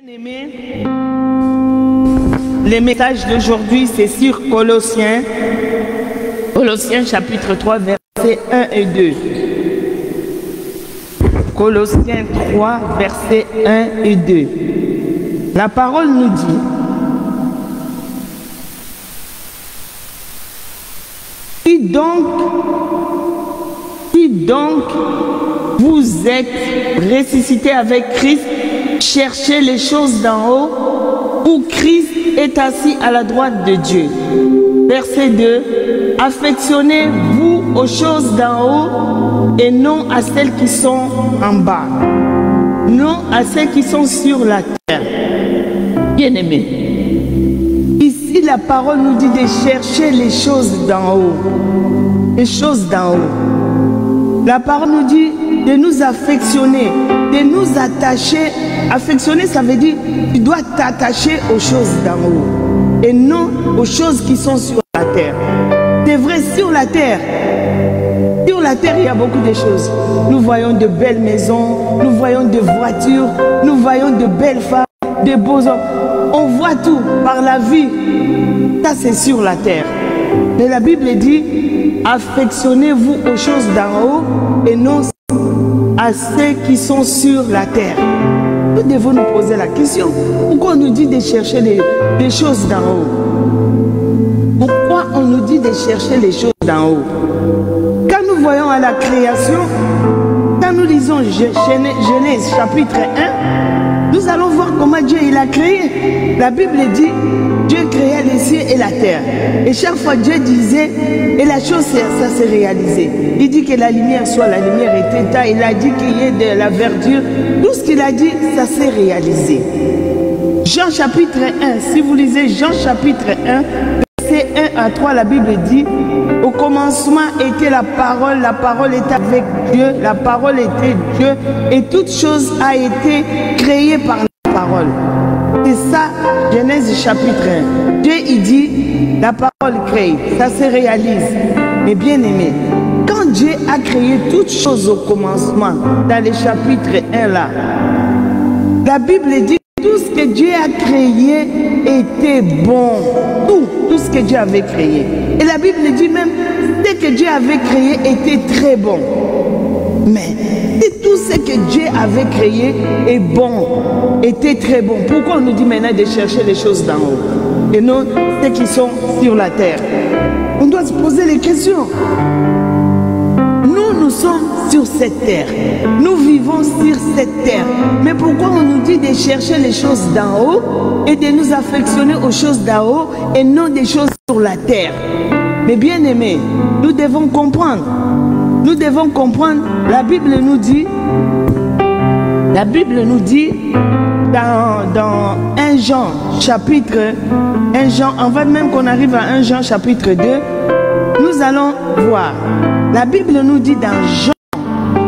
Bien-aimés, le message d'aujourd'hui c'est sur Colossiens chapitre 3 versets 1 et 2. Colossiens 3 versets 1 et 2. La parole nous dit: Si donc vous êtes ressuscités avec Christ, cherchez les choses d'en haut, où Christ est assis à la droite de Dieu. Verset 2. Affectionnez-vous aux choses d'en haut et non à celles qui sont en bas, non à celles qui sont sur la terre. Bien-aimés, ici la parole nous dit de chercher les choses d'en haut, les choses d'en haut. La parole nous dit de nous affectionner, de nous attacher. Affectionner, ça veut dire tu dois t'attacher aux choses d'en haut et non aux choses qui sont sur la terre. C'est vrai, sur la terre, il y a beaucoup de choses. Nous voyons de belles maisons, nous voyons de voitures, nous voyons de belles femmes, de beaux hommes. On voit tout par la vie. Ça, c'est sur la terre. Mais la Bible dit: affectionnez-vous aux choses d'en haut et non à ceux qui sont sur la terre. Nous devons nous poser la question: pourquoi on nous dit de chercher les choses d'en haut? Pourquoi on nous dit de chercher les choses d'en haut? Quand nous voyons à la création, quand nous lisons Genèse chapitre 1, nous allons voir comment Dieu il a créé. La Bible dit: Dieu créa les cieux et la terre. Et chaque fois Dieu disait, et la chose ça s'est réalisé. Il dit que la lumière soit, la lumière était là. Il a dit qu'il y ait de la verdure. Tout ce qu'il a dit, ça s'est réalisé. Jean chapitre 1, si vous lisez Jean chapitre 1, verset 1 à 3, la Bible dit: au commencement était la parole était avec Dieu, la parole était Dieu, et toute chose a été créée par la parole. C'est ça, Genèse chapitre 1. Dieu il dit, la parole crée, ça se réalise. Mais bien aimé, quand Dieu a créé toutes choses au commencement, dans le chapitre 1 là, la Bible dit que tout ce que Dieu a créé était bon. Tout ce que Dieu avait créé. Et la Bible dit même, ce que Dieu avait créé était très bon. Mais si tout ce que Dieu avait créé est bon, était très bon, pourquoi on nous dit maintenant de chercher les choses d'en haut et non ceux qui sont sur la terre? On doit se poser les questions. Nous sommes sur cette terre. Nous vivons sur cette terre. Mais pourquoi on nous dit de chercher les choses d'en haut et de nous affectionner aux choses d'en haut et non des choses sur la terre? Mais bien aimés, nous devons comprendre. Nous devons comprendre. La Bible nous dit dans 1 Jean chapitre 1 Jean, avant même qu'on arrive à 1 Jean chapitre 2, nous allons voir. La Bible nous dit dans Jean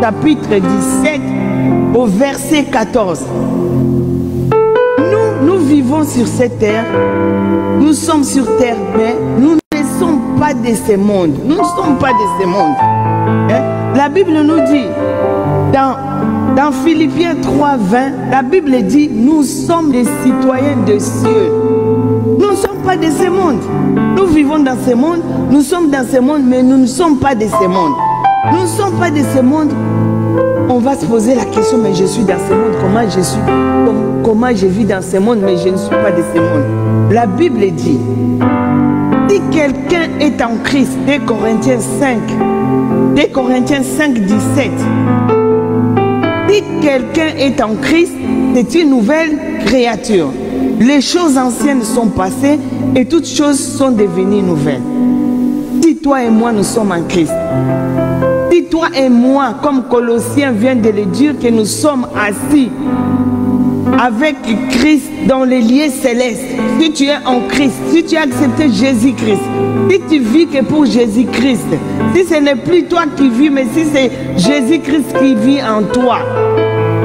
chapitre 17 au verset 14. Nous vivons sur cette terre, nous sommes sur terre, mais nous ne sommes pas de ce monde. Nous ne sommes pas de ce monde. Hein? La Bible nous dit dans Philippiens 3:20, la Bible dit: nous sommes des citoyens de cieux. Nous ne sommes pas de ce monde. Nous vivons dans ce monde, nous sommes dans ce monde, mais nous ne sommes pas de ce monde. Nous ne sommes pas de ce monde. On va se poser la question: mais je suis dans ce monde, comment je vis dans ce monde, mais je ne suis pas de ce monde. La Bible dit: si quelqu'un est en Christ, 2 Corinthiens 5, 17. Si quelqu'un est en Christ, c'est une nouvelle créature. Les choses anciennes sont passées et toutes choses sont devenues nouvelles. Si toi et moi nous sommes en Christ, si toi et moi, comme Colossiens vient de le dire, que nous sommes assis avec Christ dans les lieux célestes, si tu es en Christ, si tu as accepté Jésus-Christ, si tu vis que pour Jésus-Christ, si ce n'est plus toi qui vis, mais si c'est Jésus-Christ qui vit en toi,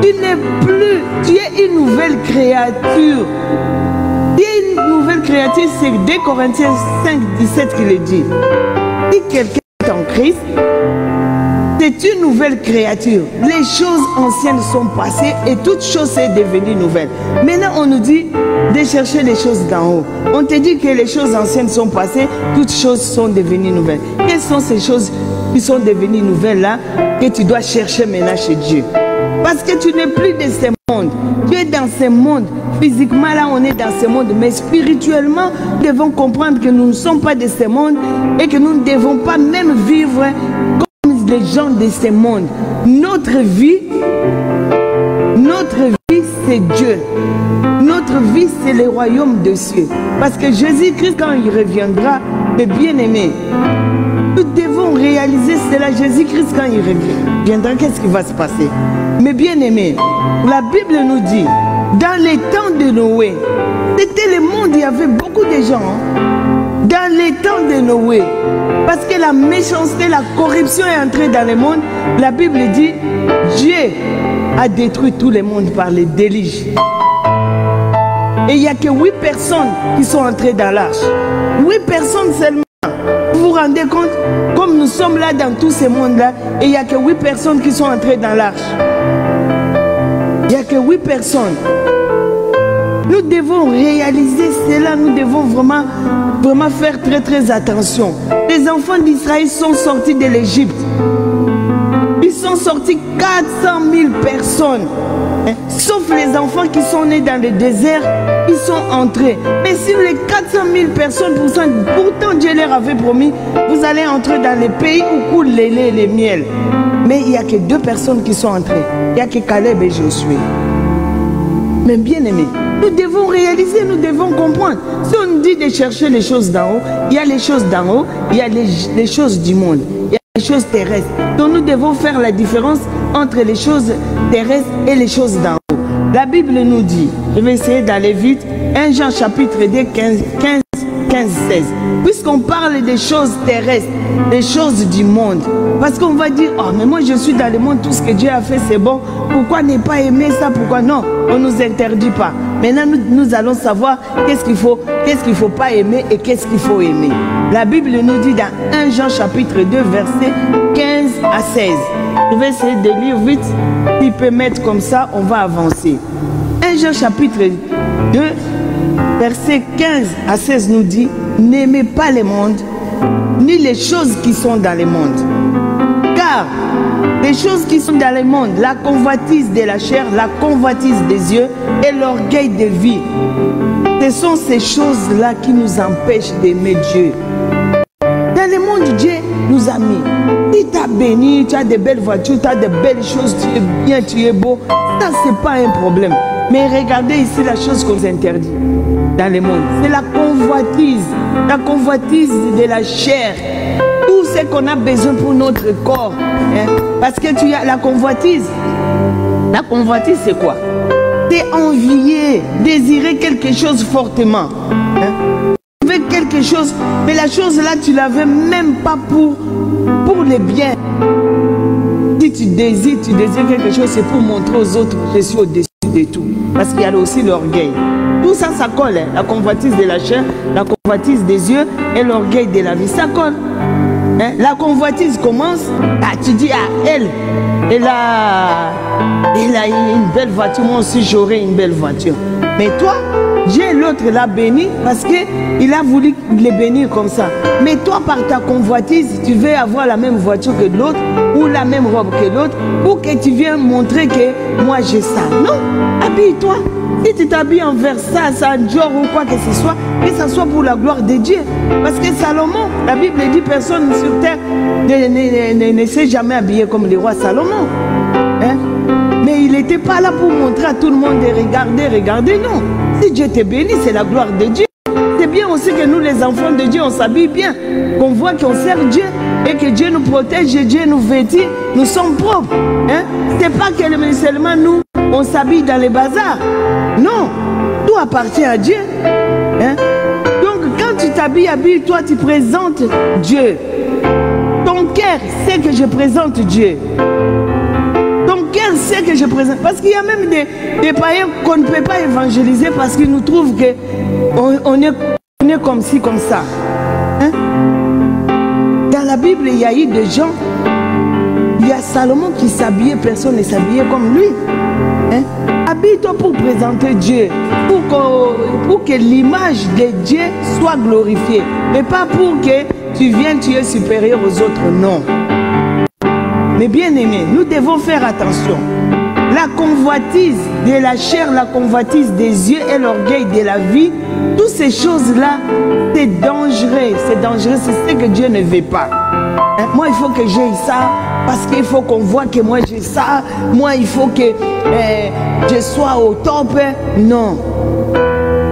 tu n'es plus, tu es une nouvelle créature. Tu es une nouvelle créature, c'est 2 Corinthiens 5, 17 qui le dit. Si quelqu'un est en Christ, C'est une nouvelle créature. Les choses anciennes sont passées et toute chose est devenue nouvelle. Maintenant, on nous dit de chercher les choses d'en haut. On te dit que les choses anciennes sont passées, toutes choses sont devenues nouvelles. Quelles sont ces choses qui sont devenues nouvelles là que tu dois chercher maintenant chez Dieu? Parce que tu n'es plus de ce monde. Tu es dans ce monde. Physiquement, là, on est dans ce monde. Mais spirituellement, nous devons comprendre que nous ne sommes pas de ce monde et que nous ne devons pas même vivre comme les gens de ce monde. Notre vie, c'est Dieu. Notre vie, c'est le royaume des cieux. Parce que Jésus-Christ, quand il reviendra, mes bien-aimés, nous devons réaliser cela. Jésus-Christ, quand il reviendra, qu'est-ce qui va se passer? Mais bien-aimés, la Bible nous dit, dans les temps de Noé, c'était le monde, il y avait beaucoup de gens. Dans les temps de Noé, parce que la méchanceté, la corruption est entrée dans le monde, la Bible dit, Dieu a détruit tout le monde par les déluges. Et il n'y a que 8 personnes qui sont entrées dans l'arche. 8 personnes seulement. Vous vous rendez compte? Comme nous sommes là dans tout ce monde-là, et il n'y a que 8 personnes qui sont entrées dans l'arche. Il n'y a que 8 personnes. Nous devons réaliser cela, nous devons vraiment faire très attention. Les enfants d'Israël sont sortis de l'Égypte. Ils sont sortis 400 000 personnes. Sauf les enfants qui sont nés dans le désert, ils sont entrés. Mais sur les 400 000 personnes, pourtant Dieu leur avait promis, vous allez entrer dans les pays où coule le lait et le miel. Mais il n'y a que 2 personnes qui sont entrées. Il n'y a que Caleb et Josué. Mais bien aimés, nous devons réaliser, nous devons comprendre. Si on nous dit de chercher les choses d'en haut, il y a les choses d'en haut, il y a les choses du monde, il y a les choses terrestres. Donc nous devons faire la différence entre les choses terrestres et les choses d'en haut. La Bible nous dit, je vais essayer d'aller vite, 1 Jean chapitre 2, 15-16. Puisqu'on parle des choses terrestres, des choses du monde, parce qu'on va dire, oh mais moi je suis dans le monde, tout ce que Dieu a fait c'est bon, pourquoi ne pas aimer ça, pourquoi non? On ne nous interdit pas. Maintenant nous allons savoir qu'est-ce qu'il faut pas aimer et qu'est-ce qu'il faut aimer. La Bible nous dit dans 1 Jean chapitre 2 verset 15 à 16. Je vais essayer de lire vite, il peut mettre comme ça, on va avancer. 1 Jean chapitre 2 verset 15 à 16 nous dit, n'aimez pas le monde, ni les choses qui sont dans le monde. Car les choses qui sont dans le monde, la convoitise de la chair, la convoitise des yeux et l'orgueil de vie, ce sont ces choses-là qui nous empêchent d'aimer Dieu. Dans le monde, Dieu nous a mis. Il t'a béni, tu as de belles voitures, tu as de belles choses, tu es bien, tu es beau. Ça, ce n'est pas un problème. Mais regardez ici la chose qu'on nous interdit dans le monde. C'est la convoitise de la chair. Tout ce qu'on a besoin pour notre corps. Hein? Parce que tu as la convoitise. La convoitise, c'est quoi? C'est envier, désirer quelque chose fortement. Hein? Tu veux quelque chose, mais la chose là, tu ne la veux même pas pour le bien. Si tu désires quelque chose, c'est pour montrer aux autres que je suis au-dessus de tout. Parce qu'il y a aussi l'orgueil. Tout ça, ça colle. Hein? La convoitise de la chair, la convoitise des yeux et l'orgueil de la vie. Ça colle. Hein? La convoitise commence. Ah, tu dis, ah, elle a une belle voiture. Moi aussi, j'aurai une belle voiture. Mais toi, Dieu, l'autre l'a béni parce qu'il a voulu les bénir comme ça. Mais toi, par ta convoitise, tu veux avoir la même voiture que l'autre ou la même robe que l'autre pour que tu viennes montrer que moi j'ai ça. Non, habille-toi. Si tu t'habilles en Versace, en Dior ou quoi que ce soit, que ce soit pour la gloire de Dieu. Parce que Salomon, la Bible dit, personne sur terre ne s'est jamais habillé comme le roi Salomon. Hein? Mais il n'était pas là pour montrer à tout le monde de regarder, non. Si Dieu te bénit, c'est la gloire de Dieu. C'est bien aussi que nous, les enfants de Dieu, on s'habille bien, qu'on voit qu'on sert Dieu et que Dieu nous protège, et Dieu nous vêtit, nous sommes propres. Hein? C'est pas que seulement nous, on s'habille dans les bazars. Non, tout appartient à Dieu. Hein? Donc, quand tu t'habilles, habille-toi, tu présentes Dieu. Ton cœur sait que je présente Dieu. Ton cœur sait que je présente. Parce qu'il y a même des païens qu'on ne peut pas évangéliser parce qu'ils nous trouvent qu'on est comme ci, comme ça. Hein? Dans la Bible, il y a eu des gens, il y a Salomon qui s'habillait, personne ne s'habillait comme lui. Hein? Habille-toi pour présenter Dieu, pour que l'image de Dieu soit glorifiée, mais pas pour que tu viennes, tu es supérieur aux autres, non. Mais bien aimé, nous devons faire attention. La convoitise de la chair, la convoitise des yeux et l'orgueil de la vie, toutes ces choses-là, c'est dangereux, c'est ce que Dieu ne veut pas. Hein? Moi, il faut que j'aie ça, parce qu'il faut qu'on voit que moi j'ai ça, moi il faut que je sois au top. Non.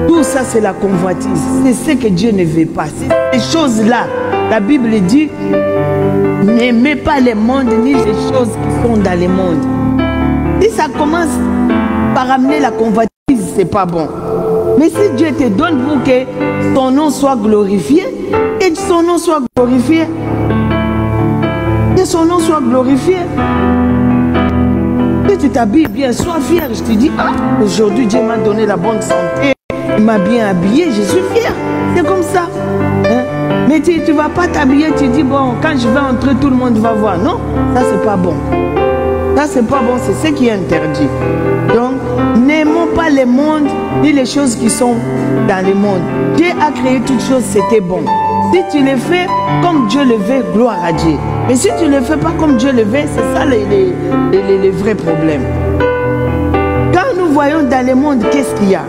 Tout ça, c'est la convoitise. C'est ce que Dieu ne veut pas. Ces choses-là, la Bible dit, n'aimez pas le monde ni les choses qui sont dans le monde. Si ça commence par amener la convoitise, c'est pas bon. Mais si Dieu te donne pour que son nom soit glorifié, et que son nom soit glorifié, que son nom soit glorifié, si tu t'habilles bien, sois fier. Je te dis, ah, aujourd'hui Dieu m'a donné la bonne santé, il m'a bien habillé, je suis fier. C'est comme ça. Hein? Mais tu ne vas pas t'habiller, tu dis, bon, quand je vais entrer, tout le monde va voir. Non, ça c'est pas bon. Ça c'est pas bon, c'est ce qui est interdit. Donc, n'aimons pas le monde ni les choses qui sont dans le monde. Dieu a créé toutes choses, c'était bon. Si tu le fais comme Dieu le veut, gloire à Dieu. Mais si tu ne le fais pas comme Dieu le veut, c'est ça les vrais problèmes. Quand nous voyons dans le monde, qu'est-ce qu'il y a?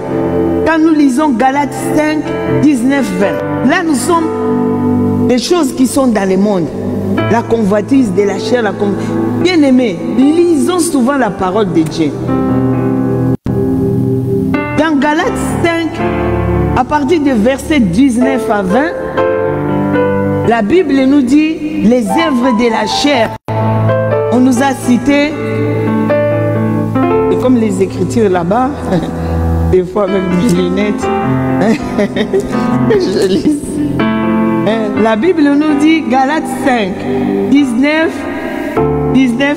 Quand nous lisons Galates 5, 19, 20, là nous sommes des choses qui sont dans le monde. La convoitise de la chair, bien aimé, lisons souvent la parole de Dieu. Dans Galates 5, à partir de versets 19 à 20, la Bible nous dit les œuvres de la chair. On nous a cité, et comme les écritures là-bas, des fois avec mes lunettes, je lis. La Bible nous dit, Galates 5, 19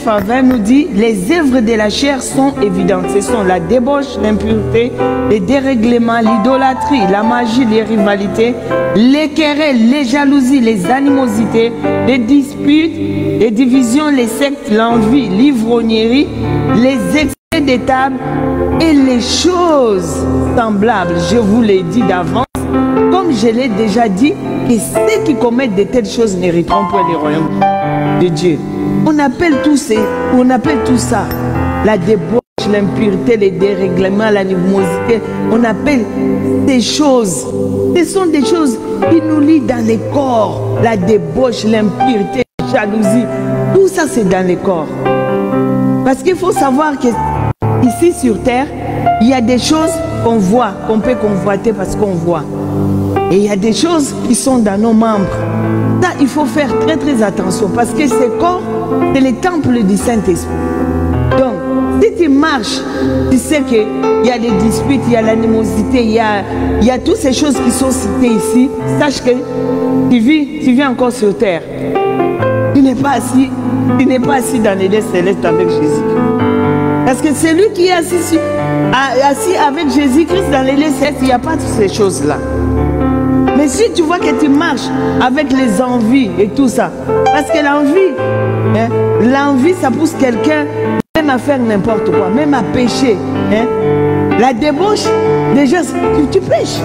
à 20 nous dit, les œuvres de la chair sont évidentes. Ce sont la débauche, l'impureté, les dérèglements, l'idolâtrie, la magie, les rivalités, les querelles, les jalousies, les animosités, les disputes, les divisions, les sectes, l'envie, l'ivrognerie, les excès des tables et les choses semblables. Je vous l'ai dit d'avance, comme je l'ai déjà dit, que ceux qui commettent de telles choses n'hériteront point du royaume de Dieu. On appelle tout ça la débauche, l'impureté, les dérèglements, l'animosité. On appelle ces choses. Ce sont des choses qui nous lient dans les corps. La débauche, l'impureté, la jalousie. Tout ça, c'est dans les corps. Parce qu'il faut savoir que ici sur terre, il y a des choses qu'on voit, qu'on peut convoiter parce qu'on voit. Et il y a des choses qui sont dans nos membres. Ça, il faut faire très très attention parce que ces corps, c'est le temple du Saint-Esprit. Donc, si tu marches, tu sais qu'il y a des disputes, il y a l'animosité, il y a toutes ces choses qui sont citées ici. Sache que tu vis encore sur terre. Tu n'es pas assis dans les lieux célestes avec Jésus. Parce que celui qui est assis avec Jésus-Christ dans les lieux célestes, il n'y a pas toutes ces choses-là. Mais si tu vois que tu marches avec les envies et tout ça, parce que l'envie, ça pousse quelqu'un même à faire n'importe quoi, même à pécher. Hein? La débauche, déjà, tu pêches.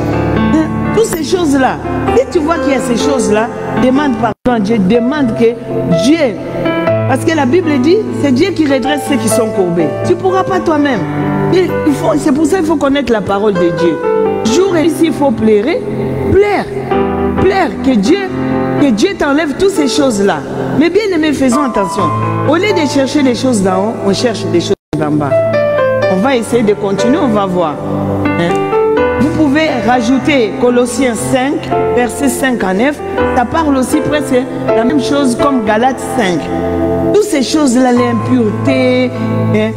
Hein? Toutes ces choses-là, si tu vois qu'il y a ces choses-là, demande pardon à Dieu, demande que Dieu, parce que la Bible dit, c'est Dieu qui redresse ceux qui sont courbés. Tu ne pourras pas toi-même. C'est pour ça qu'il faut connaître la parole de Dieu. Jour et ici, il faut plaire, que Dieu t'enlève toutes ces choses-là. Mais bien aimé, faisons attention. Au lieu de chercher les choses d'en haut, on cherche des choses d'en bas. On va essayer de continuer, on va voir. Hein? Vous pouvez rajouter Colossiens 5, versets 5 à 9. Ça parle aussi presque la même chose comme Galates 5. Toutes ces choses-là, l'impureté, hein?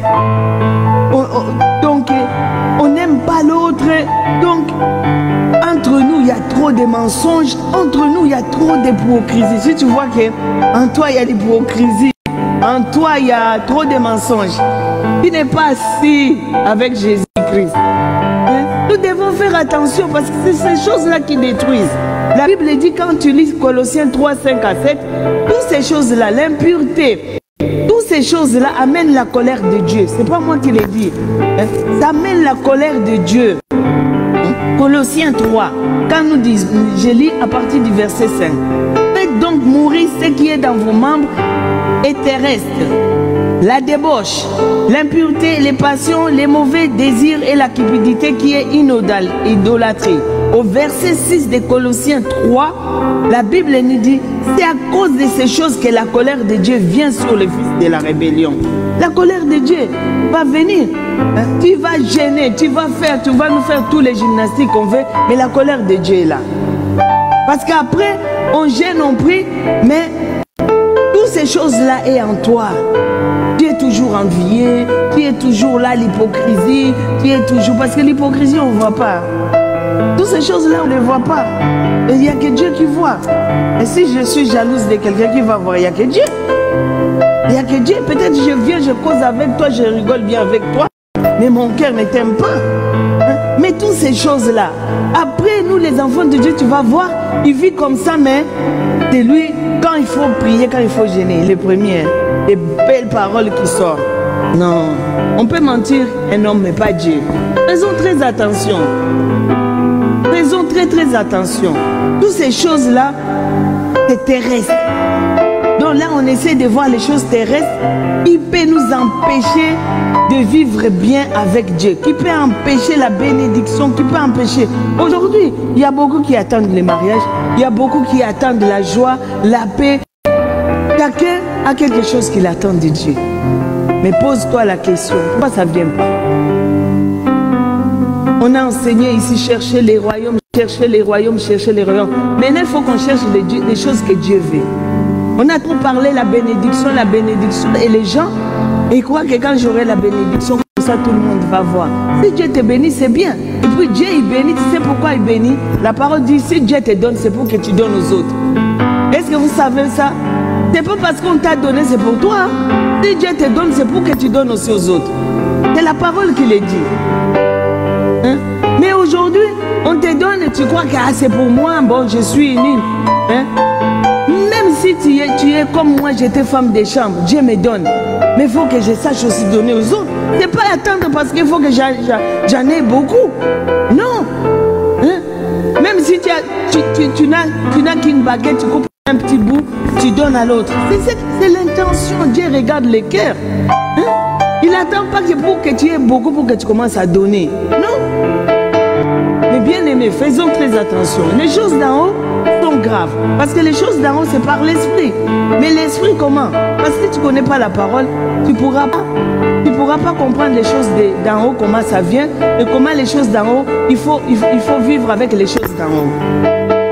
Donc, on n'aime pas l'autre. Donc, entre nous, il y a trop de mensonges. Entre nous, il y a trop d'hypocrisie. Si tu vois qu'en toi, il y a l'hypocrisie, en toi, il y a trop de mensonges, tu n'es pas assis avec Jésus-Christ. Hein? Nous devons faire attention parce que c'est ces choses-là qui détruisent. La Bible dit, quand tu lis Colossiens 3, 5 à 7, toutes ces choses-là, l'impureté, toutes ces choses-là amènent la colère de Dieu. C'est pas moi qui l'ai dit. Ça amène la colère de Dieu. Colossiens 3, quand nous disons, je lis à partir du verset 5. Faites donc mourir ce qui est dans vos membres et terrestres. La débauche, l'impureté, les passions, les mauvais désirs et la cupidité qui est idolâtrie. Au verset 6 de Colossiens 3, la Bible nous dit, c'est à cause de ces choses que la colère de Dieu vient sur les fils de la rébellion. La colère de Dieu va venir. Tu vas gêner, tu vas nous faire tous les gymnastiques qu'on veut, mais la colère de Dieu est là. Parce qu'après, on gêne, on prie, mais toutes ces choses-là sont en toi. Tu es toujours envié, tu es toujours là, l'hypocrisie, tu es toujours... Parce que l'hypocrisie, on ne voit pas. Toutes ces choses-là, on ne les voit pas. Il n'y a que Dieu qui voit. Et si je suis jalouse de quelqu'un qui va voir, il n'y a que Dieu. Il n'y a que Dieu. Peut-être je viens, je cause avec toi, je rigole bien avec toi, mais mon cœur ne t'aime pas. Mais toutes ces choses-là, après, nous les enfants de Dieu, tu vas voir, il vit comme ça, mais c'est lui, quand il faut prier, quand il faut gêner, les premiers, les belles paroles qui sortent. Non, on peut mentir un homme, mais pas Dieu. Faisons très attention. Faisons très attention. Toutes ces choses-là, c'est terrestre. Donc là, on essaie de voir les choses terrestres qui peut nous empêcher de vivre bien avec Dieu, qui peut empêcher la bénédiction, qui peut empêcher. Aujourd'hui, il y a beaucoup qui attendent le mariage, il y a beaucoup qui attendent la joie, la paix. Chacun a quelque chose qu'il attend de Dieu. Mais pose-toi la question, pourquoi ça ne vient pas? On a enseigné ici, chercher les royaumes, chercher les royaumes, chercher les royaumes. Maintenant, il faut qu'on cherche les choses que Dieu veut. On a trop parlé la bénédiction, et les gens, ils croient que quand j'aurai la bénédiction, comme ça tout le monde va voir. Si Dieu te bénit, c'est bien. Et puis Dieu, il bénit, tu sais pourquoi il bénit? La parole dit, si Dieu te donne, c'est pour que tu donnes aux autres. Est-ce que vous savez ça? C'est pas parce qu'on t'a donné, c'est pour toi. Si Dieu te donne, c'est pour que tu donnes aussi aux autres. C'est la parole qui le dit. Hein? Mais aujourd'hui, on te donne et tu crois que ah, c'est pour moi, bon, je suis nul. Hein? Même si tu es comme moi, j'étais femme de chambre, Dieu me donne. Mais il faut que je sache aussi donner aux autres. Ce n'est pas attendre parce qu'il faut que j'en ai beaucoup. Non. Hein? Même si tu n'as qu'une baguette, tu coupes un petit bout, tu donnes à l'autre. C'est l'intention. Dieu regarde le cœur. Hein? Il n'attend pas que pour que tu aies beaucoup, pour que tu commences à donner. Non. Mais bien aimé, faisons très attention. Les choses d'en haut sont graves. Parce que les choses d'en haut, c'est par l'esprit. Mais l'esprit, comment? Parce que tu ne connais pas la parole, tu ne pourras pas comprendre les choses d'en haut, comment ça vient. Et comment les choses d'en haut, il faut vivre avec les choses d'en haut.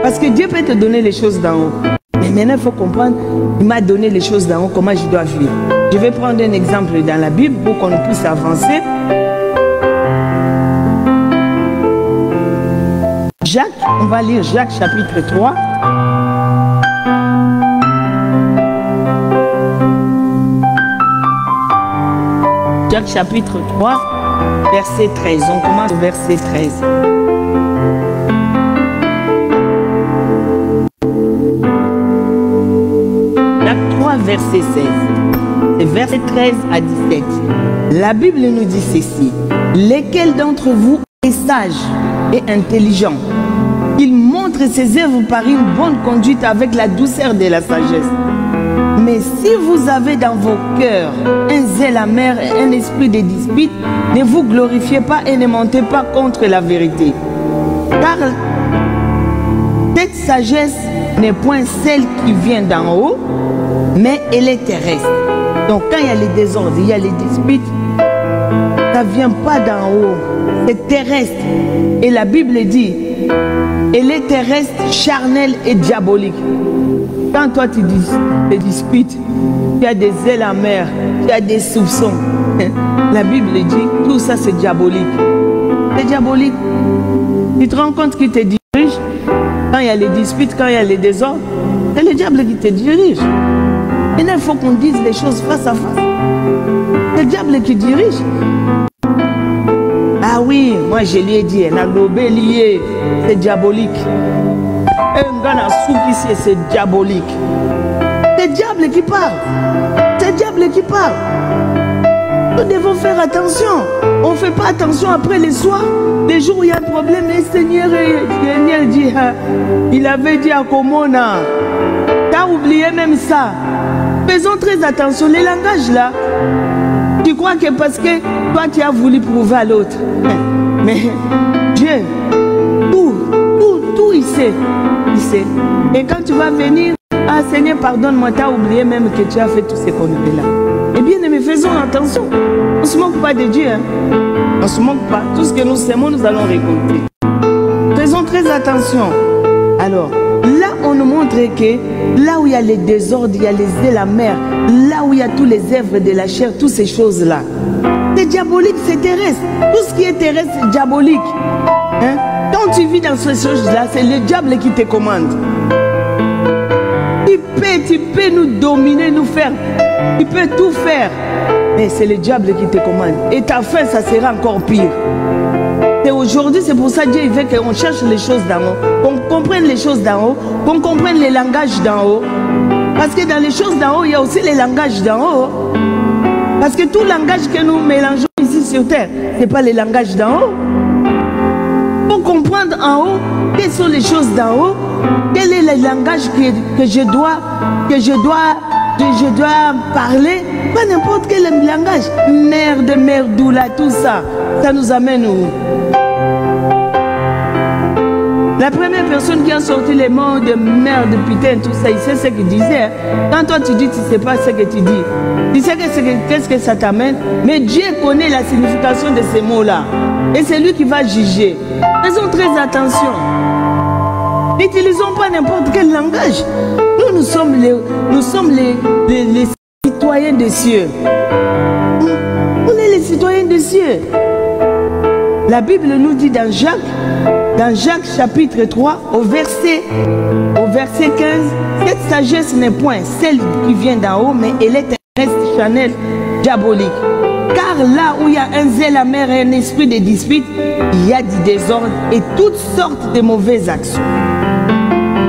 Parce que Dieu peut te donner les choses d'en haut. Mais maintenant, il faut comprendre, il m'a donné les choses d'en haut, comment je dois vivre. Je vais prendre un exemple dans la Bible pour qu'on puisse avancer. Jacques, on va lire Jacques chapitre 3. Jacques chapitre 3, verset 13. On commence au verset 13. Jacques 3, verset 16. Et verset 13 à 17. La Bible nous dit ceci. Lesquels d'entre vous est sage et intelligent? Il montre ses œuvres par une bonne conduite avec la douceur de la sagesse. Mais si vous avez dans vos cœurs un zèle amer et un esprit de dispute, ne vous glorifiez pas et ne montez pas contre la vérité. Car cette sagesse n'est point celle qui vient d'en haut, mais elle est terrestre. Donc quand il y a les désordres, il y a les disputes, ça ne vient pas d'en haut, c'est terrestre. Et la Bible dit, elle est terrestre, charnelle et diabolique. Quand toi tu te disputes, tu as des ailes amères, tu as des soupçons. La Bible dit, tout ça c'est diabolique. C'est diabolique. Tu te rends compte qu'il te dirige quand il y a les disputes, quand il y a les désordres. C'est le diable qui te dirige. Et là, il faut qu'on dise les choses face à face. C'est le diable qui dirige. Ah oui, moi je lui ai dit, c'est diabolique. Un gars n'a ici, c'est diabolique. C'est le diable qui parle. C'est C'est le diable qui parle. Nous devons faire attention. On ne fait pas attention après les soirs, les jours où il y a un problème. Et Seigneur dit, il avait dit à Komona, t'as oublié même ça. Faisons très attention. Les langages là, tu crois que parce que toi tu as voulu prouver à l'autre. Mais Dieu, tout il sait. Il sait. Et quand tu vas venir, ah Seigneur, pardonne-moi, tu as oublié même que tu as fait tout ce qu'on avait là. Eh bien, mais faisons attention. On ne se moque pas de Dieu. Hein? On ne se moque pas. Tout ce que nous aimons, nous allons récolter. Faisons très attention. Alors, là, on nous montre que là où il y a les désordres, il y a les ailes amères, là où il y a tous les œuvres de la chair, toutes ces choses-là, c'est diabolique, c'est terrestre. Tout ce qui est terrestre, c'est diabolique. Hein? Quand tu vis dans ces choses-là, c'est le diable qui te commande. Tu peux nous dominer, nous faire. Tu peux tout faire. Mais c'est le diable qui te commande. Et ta fin, ça sera encore pire. Et aujourd'hui, c'est pour ça que Dieu veut qu'on cherche les choses d'en haut. Qu'on comprenne les choses d'en haut. Qu'on comprenne les langages d'en haut. Parce que dans les choses d'en haut, il y a aussi les langages d'en haut. Parce que tout langage que nous mélangeons ici sur terre, ce n'est pas les langages d'en haut. Pour comprendre en haut, quelles sont les choses d'en haut, quel est le langage que je dois parler, pas n'importe quel langage. Merde, merdoula, tout ça, ça nous amène où? La première personne qui a sorti les mots de merde, putain, tout ça, il sait ce qu'il disait. Quand toi tu dis, tu ne sais pas ce que tu dis. Tu sais qu'est-ce que ça t'amène. Mais Dieu connaît la signification de ces mots-là. Et c'est lui qui va juger. Faisons très attention. N'utilisons pas n'importe quel langage. Nous sommes les citoyens des cieux. On est les citoyens des cieux. La Bible nous dit dans Jacques chapitre 3, au verset 15, cette sagesse n'est point celle qui vient d'en haut, mais elle est un reste charnel diabolique. Car là où il y a un zèle amer et un esprit de dispute, il y a du désordre et toutes sortes de mauvaises actions.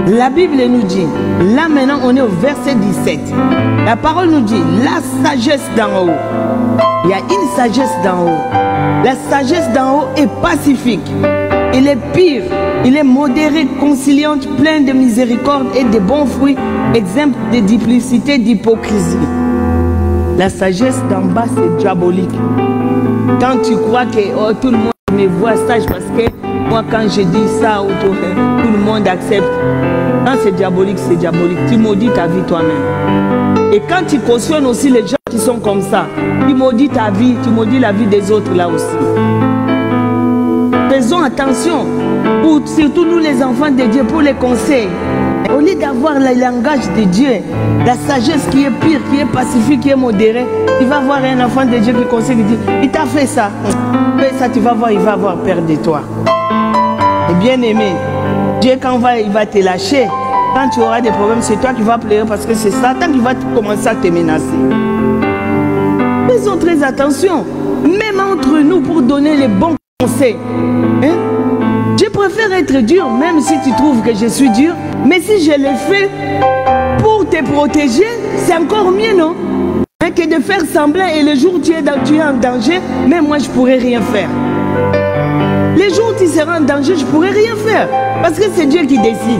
La Bible nous dit, là maintenant on est au verset 17. La parole nous dit, la sagesse d'en haut. Il y a une sagesse d'en haut. La sagesse d'en haut est pacifique. Elle est pure. Elle est modérée, conciliante, pleine de miséricorde et de bons fruits, exempte de duplicité, d'hypocrisie. La sagesse d'en bas, c'est diabolique. Quand tu crois que oh, tout le monde me voit sage parce que moi quand je dis ça, tout le monde accepte. Quand c'est diabolique, c'est diabolique. Tu maudis ta vie toi-même. Et quand tu cautionnes aussi les gens qui sont comme ça, tu maudis ta vie, tu maudis la vie des autres là aussi. Faisons attention, pour, surtout nous les enfants de Dieu, pour les conseils. Au lieu d'avoir le langage de Dieu, la sagesse qui est pure, qui est pacifique, qui est modérée, tu vas voir un enfant de Dieu qui conseille, qui dit, il t'a fait ça. Fais ça, tu vas voir, il va avoir peur de toi. Et bien aimé, Dieu quand il va te lâcher, quand tu auras des problèmes, c'est toi qui vas pleurer parce que c'est Satan qui va commencer à te menacer. Faisons très attention, même entre nous pour donner les bons conseils. Hein? Je préfère être dur, même si tu trouves que je suis dur, mais si je le fais pour te protéger, c'est encore mieux, non? Hein, que de faire semblant et le jour où tu es en danger, même moi je ne pourrais rien faire. Les jours où tu seras en danger, je ne pourrais rien faire. Parce que c'est Dieu qui décide.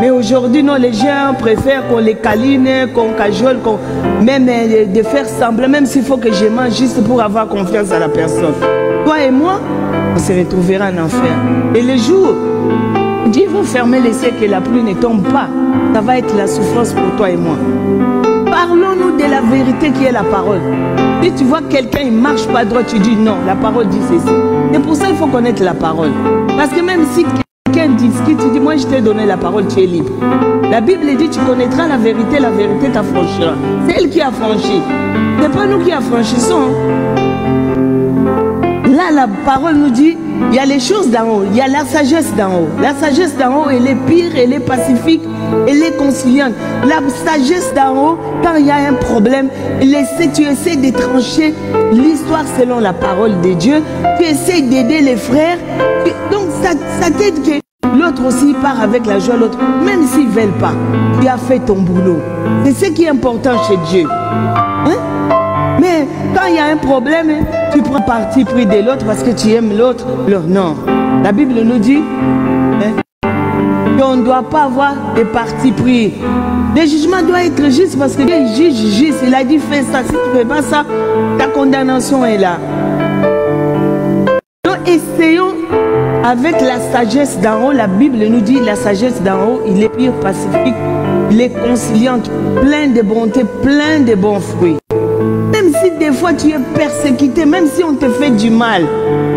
Mais aujourd'hui, non, les gens préfèrent qu'on les câline, qu'on cajole, même de faire semblant, même s'il faut que je mange juste pour avoir confiance à la personne. Toi et moi, on se retrouvera en enfer. Et le jour, Dieu va fermer les cieux que la pluie ne tombe pas. Ça va être la souffrance pour toi et moi. Parlons-nous de la vérité qui est la parole. Si tu vois quelqu'un, il ne marche pas droit, tu dis non, la parole dit ceci. Et pour ça, il faut connaître la parole. Parce que même si quelqu'un dit ce qui tu dis, moi je t'ai donné la parole, tu es libre. La Bible dit, tu connaîtras la vérité t'affranchira. C'est elle qui a franchi. Ce n'est pas nous qui affranchissons. Là, la parole nous dit, il y a les choses d'en haut, il y a la sagesse d'en haut. La sagesse d'en haut, elle est pire, elle est pacifique, elle est conciliante. La sagesse d'en haut, quand il y a un problème, tu essaies de trancher l'histoire selon la parole de Dieu. Tu essaies d'aider les frères. Donc, ça t'aide que l'autre aussi part avec la joie, l'autre, même s'ils ne veulent pas, tu as fait ton boulot. C'est ce qui est important chez Dieu. Hein? Mais quand il y a un problème, tu prends parti pris de l'autre parce que tu aimes l'autre. Non. La Bible nous dit qu'on ne doit pas avoir de parti pris. Le jugement doit être juste parce que Dieu juge juste. Il a dit fais ça. Si tu ne fais pas ça, ta condamnation est là. Donc essayons avec la sagesse d'en haut. La Bible nous dit la sagesse d'en haut, il est pur, pacifique, il est conciliante, plein de bonté, plein de bons fruits. Même si des fois tu es persécuté, même si on te fait du mal,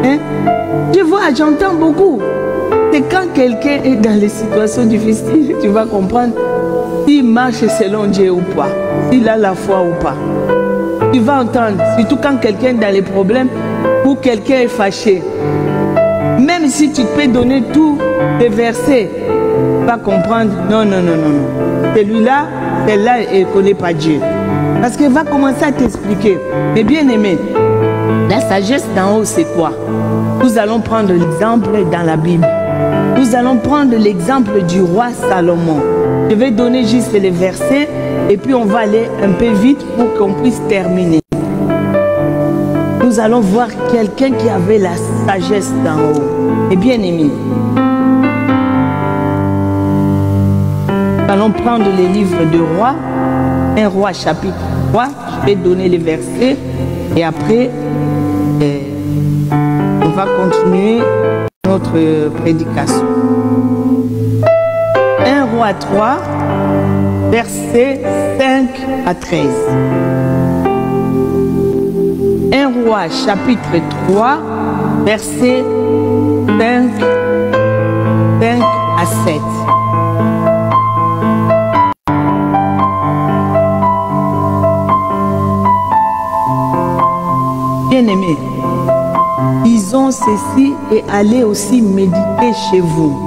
hein? Tu vois, j'entends beaucoup. C'est quand quelqu'un est dans les situations difficiles, tu vas comprendre s'il marche selon Dieu ou pas, s'il a la foi ou pas. Tu vas entendre, surtout quand quelqu'un est dans les problèmes ou quelqu'un est fâché. Même si tu peux donner tous les versets, tu vas comprendre, non. Celui-là, celle-là, il ne connaît pas Dieu. Parce qu'il va commencer à t'expliquer. Mais bien aimé, la sagesse d'en haut, c'est quoi? Nous allons prendre l'exemple dans la Bible. Nous allons prendre l'exemple du roi Salomon. Je vais donner juste les versets et puis on va aller un peu vite pour qu'on puisse terminer. Nous allons voir quelqu'un qui avait la sagesse d'en haut. Et bien aimé, nous allons prendre les livres de rois. Un roi chapitre 3. Je vais donner les versets et après on va continuer notre prédication. 1 roi 3, versets 5 à 13. 1 roi chapitre 3, versets 5 à 7. Bien-aimés, disons ceci et allez aussi méditer chez vous.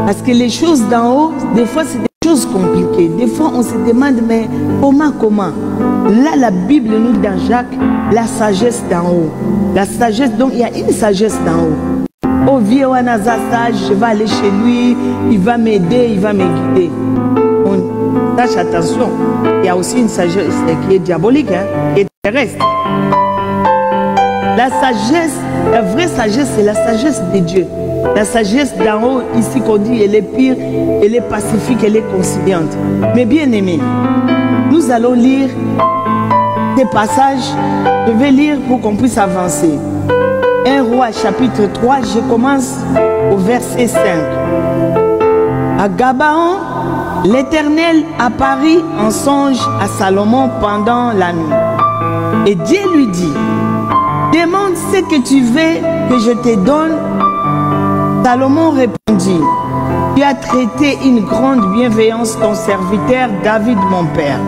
Parce que les choses d'en haut, des fois c'est des choses compliquées. Des fois on se demande, mais comment? Là la Bible nous dit dans Jacques, la sagesse d'en haut. La sagesse, donc il y a une sagesse d'en haut. Oh vieux Wanaza sage, je vais aller chez lui, il va m'aider, il va me guider. Sache attention, il y a aussi une sagesse qui est diabolique, qui est terrestre. La sagesse, la vraie sagesse, c'est la sagesse de Dieu. La sagesse d'en haut, ici qu'on dit, elle est pure, elle est pacifique, elle est conciliante. Mais bien aimé, nous allons lire ces passages. Je vais lire pour qu'on puisse avancer. 1 roi chapitre 3, je commence au verset 5. À Gabaon, l'Éternel apparut en songe à Salomon pendant la nuit. Et Dieu lui dit, demande ce que tu veux que je te donne. Salomon répondit, tu as traité une grande bienveillance ton serviteur David mon père,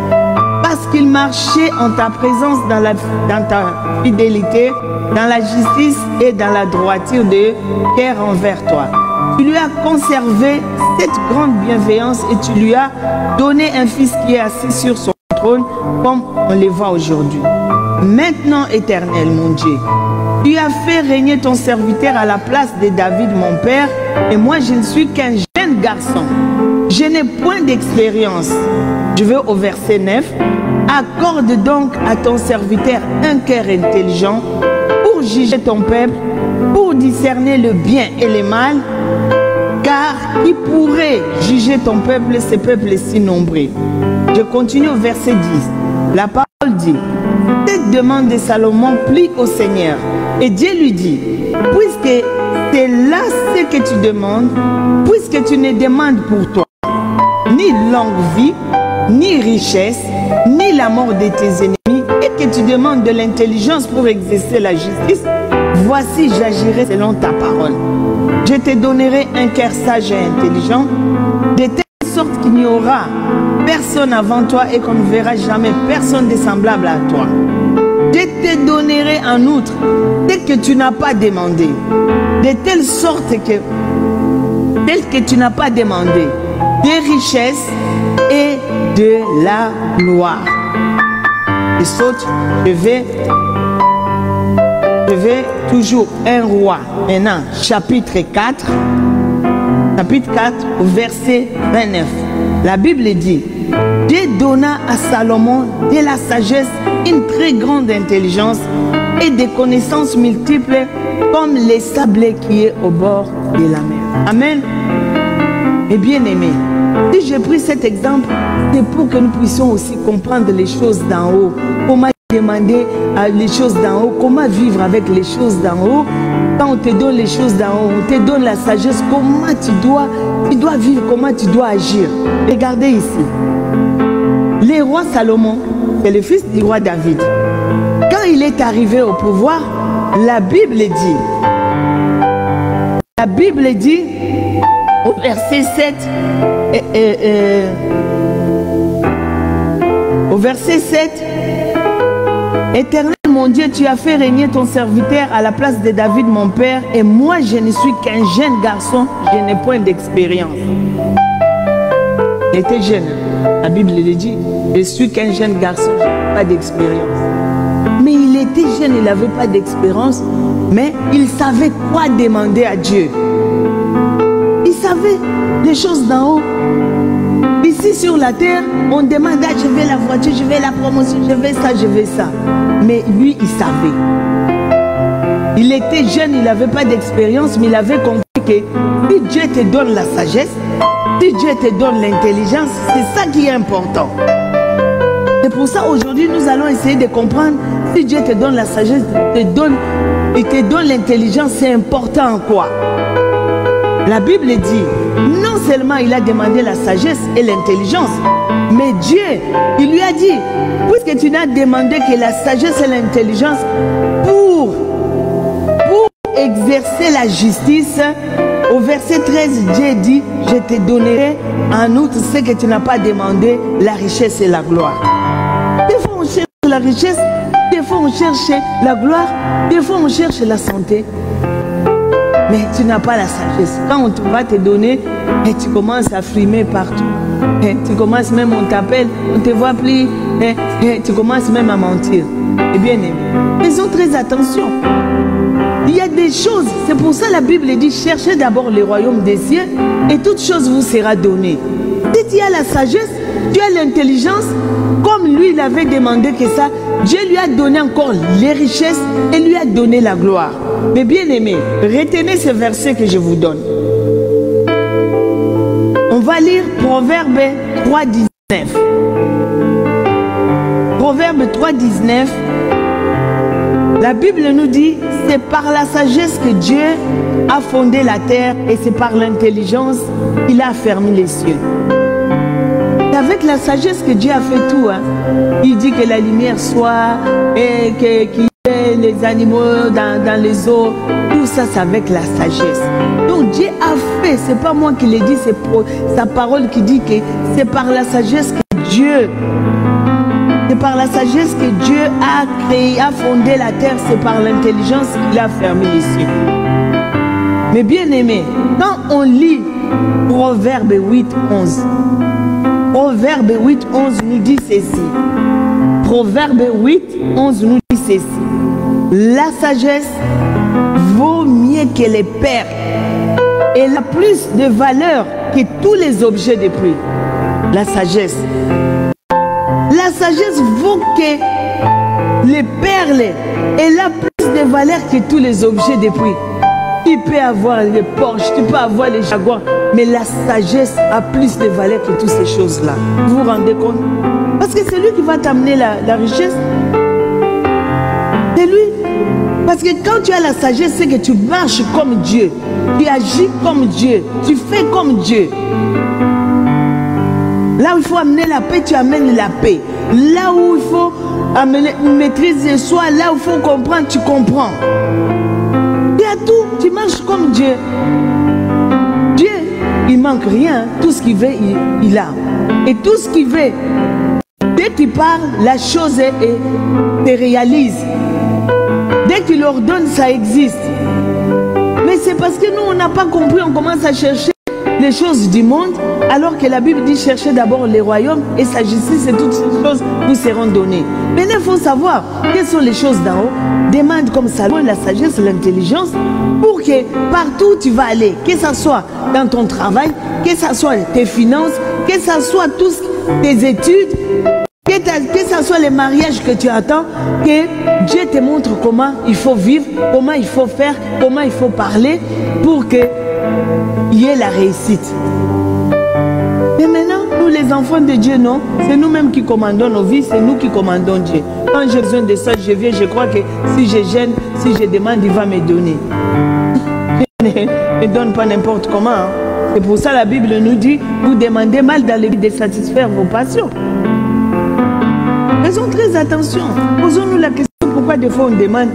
parce qu'il marchait en ta présence dans ta fidélité, dans la justice et dans la droiture de cœur envers toi. Tu lui as conservé cette grande bienveillance et tu lui as donné un fils qui est assis sur son trône comme on le voit aujourd'hui. Maintenant, Éternel mon Dieu, tu as fait régner ton serviteur à la place de David mon père et moi je ne suis qu'un jeune garçon. Je n'ai point d'expérience. Je vais au verset 9. Accorde donc à ton serviteur un cœur intelligent pour juger ton peuple, pour discerner le bien et le mal, car qui pourrait juger ton peuple, ce peuple si nombreux? Je continue au verset 10. La parole dit, cette demande de Salomon plie au Seigneur. Et Dieu lui dit, puisque c'est là ce que tu demandes, puisque tu ne demandes pour toi ni longue vie, ni richesse, ni la mort de tes ennemis, et que tu demandes de l'intelligence pour exercer la justice, voici j'agirai selon ta parole. Je te donnerai un cœur sage et intelligent, de telle sorte qu'il n'y aura personne avant toi et qu'on ne verra jamais personne de semblable à toi. Je te donnerai en outre ce que tu n'as pas demandé, de telle sorte que, tel que tu n'as pas demandé, des richesses et de la gloire. Je saute, je vais Je vais toujours 1 roi. Maintenant, chapitre 4. Chapitre 4, verset 29. La Bible dit, Dieu donna à Salomon de la sagesse, une très grande intelligence et des connaissances multiples comme les sablés qui est au bord de la mer. Amen. Et bien aimé, si j'ai pris cet exemple, c'est pour que nous puissions aussi comprendre les choses d'en haut. Comment demander les choses d'en haut, comment vivre avec les choses d'en haut. Quand on te donne les choses d'en haut, on te donne la sagesse, comment tu dois vivre, comment tu dois agir. Regardez ici. Le roi Salomon, c'est le fils du roi David. Quand il est arrivé au pouvoir, la Bible dit au verset 7, au verset 7, Éternel mon Dieu, tu as fait régner ton serviteur à la place de David mon père, et moi je ne suis qu'un jeune garçon, je n'ai point d'expérience. Il était jeune, la Bible le dit, je suis qu'un jeune garçon, je n'ai pas d'expérience. Mais il était jeune, il n'avait pas d'expérience, mais il savait quoi demander à Dieu. Il savait les choses d'en haut. Ici sur la terre, on demande, ah, je veux la voiture, je veux la promotion, je veux ça, je veux ça. Mais lui, il savait. Il était jeune, il n'avait pas d'expérience, mais il avait compris que si Dieu te donne la sagesse, si Dieu te donne l'intelligence, c'est ça qui est important. C'est pour ça aujourd'hui, nous allons essayer de comprendre si Dieu te donne la sagesse, il te donne l'intelligence, c'est important en quoi? La Bible dit, non seulement il a demandé la sagesse et l'intelligence, mais Dieu, il lui a dit, puisque tu n'as demandé que la sagesse et l'intelligence pour exercer la justice, au verset 13, Dieu dit, je te donnerai en outre ce que tu n'as pas demandé, la richesse et la gloire. Des fois on cherche la richesse, des fois on cherche la gloire, des fois on cherche la santé. Mais tu n'as pas la sagesse. Quand on va te donner, et tu commences à frimer partout. Et tu commences même, on t'appelle, on ne te voit plus. Et tu commences même à mentir. Et bien aimé, faisons très attention. Il y a des choses, c'est pour ça la Bible dit, cherchez d'abord le royaume des cieux et toute chose vous sera donnée. Si tu as la sagesse, tu as l'intelligence, comme lui il avait demandé que ça, Dieu lui a donné encore les richesses et lui a donné la gloire. Mais bien aimé, retenez ce verset que je vous donne. On va lire Proverbe 3,19. Proverbe 3,19. La Bible nous dit, c'est par la sagesse que Dieu a fondé la terre et c'est par l'intelligence qu'il a fermé les cieux. C'est avec la sagesse que Dieu a fait tout. Hein. Il dit que la lumière soit et qu'il y ait les animaux dans les eaux. Tout ça, c'est avec la sagesse. Donc Dieu a fait, c'est pas moi qui l'ai dit, c'est sa parole qui dit que c'est par la sagesse que Dieu... C'est par la sagesse que Dieu a créé, a fondé la terre. C'est par l'intelligence qu'il a fermé les cieux. Mais bien aimé, quand on lit Proverbe 8, 11, Proverbe 8, 11 nous dit ceci. Proverbe 8, 11 nous dit ceci. La sagesse vaut mieux que les perles. Elle a plus de valeur que tous les objets de prix. La sagesse. La sagesse vaut que les perles. Elle a plus de valeur que tous les objets de prix. Tu peux avoir les Porsche, tu peux avoir les Jaguars, mais la sagesse a plus de valeur que toutes ces choses-là. Vous vous rendez compte? Parce que c'est lui qui va t'amener la richesse. C'est lui. Parce que quand tu as la sagesse, c'est que tu marches comme Dieu. Tu agis comme Dieu. Tu fais comme Dieu. Là où il faut amener la paix, tu amènes la paix. Là où il faut amener une maîtrise de soi, là où il faut comprendre, tu comprends. Tu as tout, tu marches comme Dieu. Dieu, il ne manque rien. Tout ce qu'il veut, il a. Et tout ce qu'il veut, dès qu'il parle, la chose se réalise. Dès qu'il ordonne, ça existe. Mais c'est parce que nous, on n'a pas compris, on commence à chercher les choses du monde, alors que la Bible dit cherchez d'abord les royaumes et sa justice et toutes ces choses vous seront données. Maintenant, il faut savoir quelles sont les choses d'en haut. Demande comme Salomon la sagesse, l'intelligence, pour que partout où tu vas aller, que ce soit dans ton travail, que ce soit tes finances, que ce soit tous tes études, que ce soit les mariages que tu attends, que Dieu te montre comment il faut vivre, comment il faut faire, comment il faut parler pour qu'il y ait la réussite. Et maintenant, nous les enfants de Dieu, non, c'est nous-mêmes qui commandons nos vies, c'est nous qui commandons Dieu. Quand j'ai besoin de ça, je viens, je crois que si je gêne, si je demande, il va me donner. Je ne donne pas n'importe comment. Hein. C'est pour ça la Bible nous dit, vous demandez mal dans le but de satisfaire vos passions. Faisons très attention. Posons-nous la question pourquoi des fois on demande,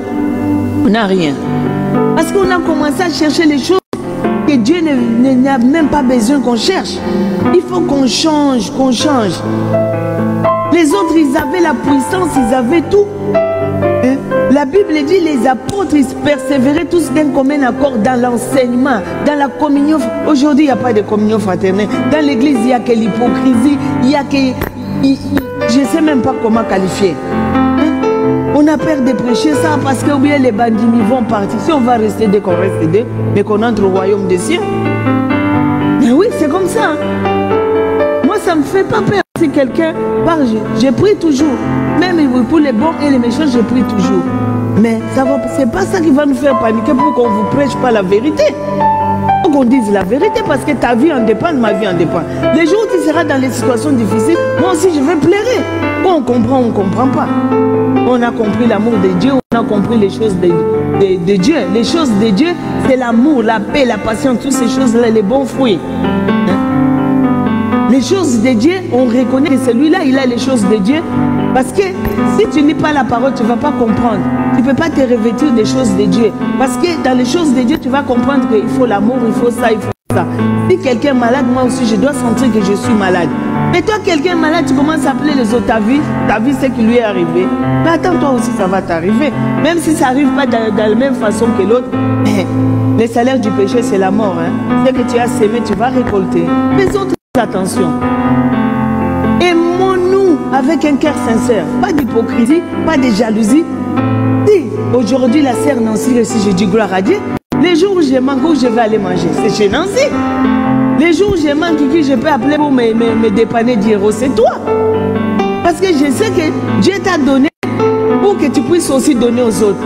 on n'a rien. Parce qu'on a commencé à chercher les choses que Dieu n'a même pas besoin qu'on cherche. Il faut qu'on change, qu'on change. Les autres, ils avaient la puissance, ils avaient tout. La Bible dit les apôtres, ils persévéraient tous d'un commun accord dans l'enseignement, dans la communion. Aujourd'hui, il n'y a pas de communion fraternelle. Dans l'église, il n'y a que l'hypocrisie, il n'y a que... Je ne sais même pas comment qualifier. On a peur de prêcher ça parce que bien les bandits vont partir. Si on va rester dès qu'on reste deux, mais qu'on entre au royaume des cieux. Mais oui, c'est comme ça. Moi, ça ne me fait pas peur. Si quelqu'un parle, je prie toujours. Même pour les bons et les méchants, je prie toujours. Mais ce n'est pas ça qui va nous faire paniquer pour qu'on ne vous prêche pas la vérité. Faut qu'on dise la vérité parce que ta vie en dépend, ma vie en dépend. Les jours où tu seras dans les situations difficiles, moi aussi je vais pleurer. Quand on comprend, on ne comprend pas. On a compris l'amour de Dieu, on a compris les choses de Dieu. Les choses de Dieu, c'est l'amour, la paix, la patience, toutes ces choses-là, les bons fruits. Les choses de Dieu, on reconnaît que celui-là, il a les choses de Dieu. Parce que si tu ne lis pas la parole, tu ne vas pas comprendre. Tu ne peux pas te revêtir des choses de Dieu. Parce que dans les choses de Dieu, tu vas comprendre qu'il faut l'amour, il faut ça, il faut ça. Si quelqu'un est malade, moi aussi, je dois sentir que je suis malade. Mais toi, quelqu'un est malade, tu commences à appeler les autres. Ta vie, c'est qui lui est arrivé. Mais attends, toi aussi, ça va t'arriver. Même si ça n'arrive pas dans la même façon que l'autre. Le salaire du péché, c'est la mort. Hein. Ce que tu as sémé, tu vas récolter. Faisons très attention. Aimons-nous avec un cœur sincère. Pas d'hypocrisie, pas de jalousie. Si aujourd'hui, la sœur Nancy, si je dis gloire à Dieu, les jours où je manque, où je vais aller manger, c'est chez Nancy. Les jours où je manque, qui je peux appeler pour me dépanner, dire oh, c'est toi. Parce que je sais que Dieu t'a donné pour que tu puisses aussi donner aux autres.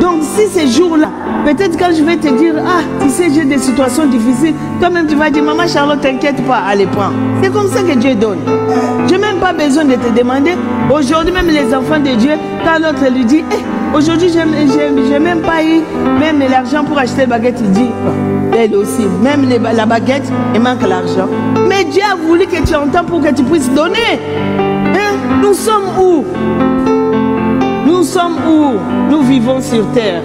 Donc si ces jours-là, peut-être quand je vais te dire, ah, tu sais, j'ai des situations difficiles, toi-même tu vas dire, maman Charlotte, t'inquiète pas, allez, prends. C'est comme ça que Dieu donne. Je n'ai même pas besoin de te demander. Aujourd'hui, même les enfants de Dieu, quand l'autre lui dit, hey, aujourd'hui, je n'ai même pas eu même l'argent pour acheter la baguette, il dit, elle aussi, même la baguette, il manque l'argent. Mais Dieu a voulu que tu entends pour que tu puisses donner. Hein? Nous sommes où? Nous sommes où? Nous vivons sur terre.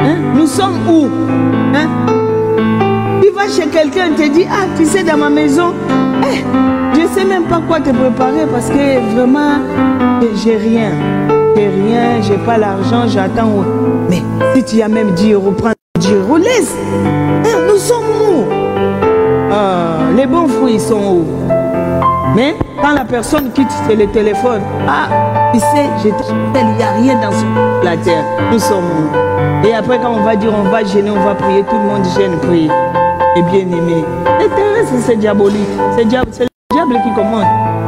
Hein? Nous sommes où? Hein? Tu vas chez quelqu'un et te dit, ah, tu sais, dans ma maison, je ne sais même pas quoi te préparer parce que vraiment, j'ai rien. J'ai rien, j'ai pas l'argent, j'attends. Mais si tu as même 10 euros, prends 10 euros, laisse. Hein? Nous sommes où? Les bons fruits, ils sont où? Mais quand la personne quitte le téléphone, ah, tu sais, il n'y a rien dans la terre. Nous sommes où? Et après, quand on va dire, on va gêner, on va prier, tout le monde gêne, prie. Et bien aimé. C'est diabolique. C'est le diable qui commande.